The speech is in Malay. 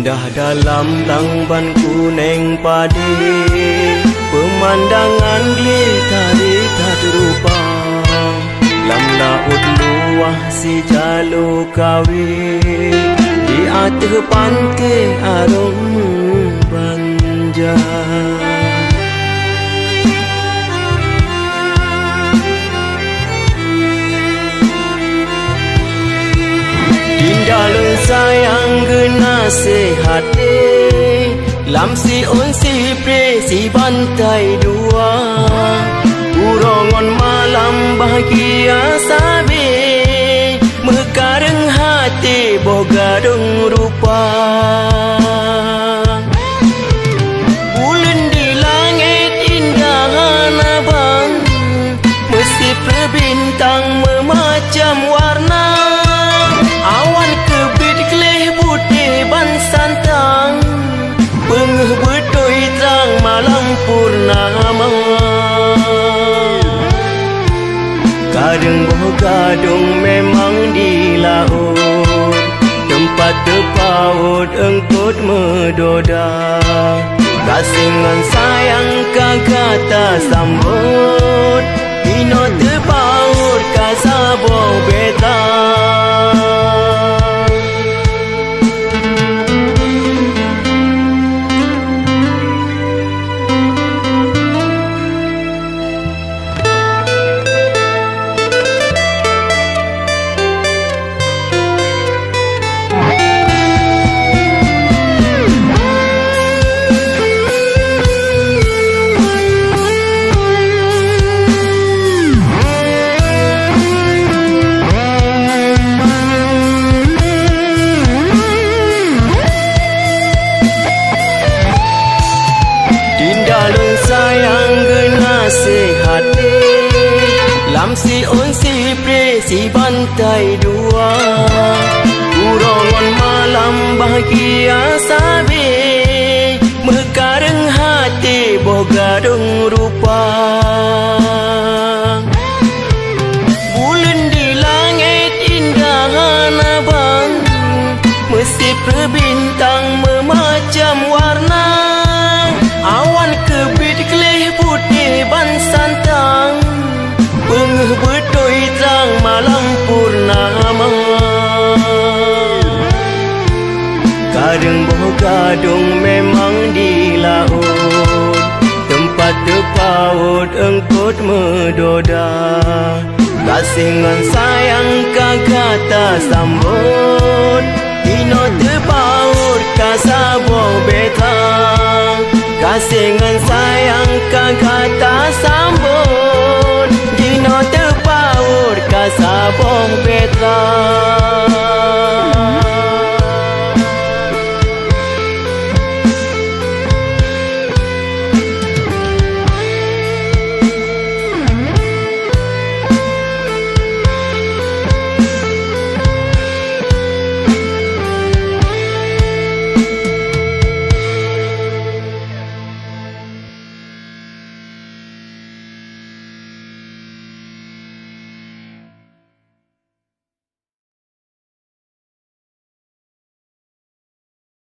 Indah dalam lamban kuning padi, pemandangan glitari tak terupa. Lam laut luah si jalur kawi, di atas pantai arum banjar. Dalam sayang gena sehat lam si on si pre si bantai dua, urongon malam bahagia sabi, mekareng hati bogadung rupa. Bulan di langit indahan abang, mesti berbintang memacam warna. Awan kebit kelih putih ban santang, pengeh berdoi terang malam purnama. Kadang bogadung memang di laut, tempat terpaut engkut medoda. Kasingan sayang kata sambut, ino terpaut kasabong beta. Sayang gena sehat lam si on si pre si bantai dua, urongon malam bahagia sabi, mekareng hati bogadung rupa. Bulan di langit indahan abang, mesti berbintang memacam warna. Awan kebit kelih putih ban santang, pengeh berdoi terang malam purnama. Kadang bogadung memang di laut, tempat terpaut engkut medoda. Kasingan sayang kata sambut, ino terpaut kasar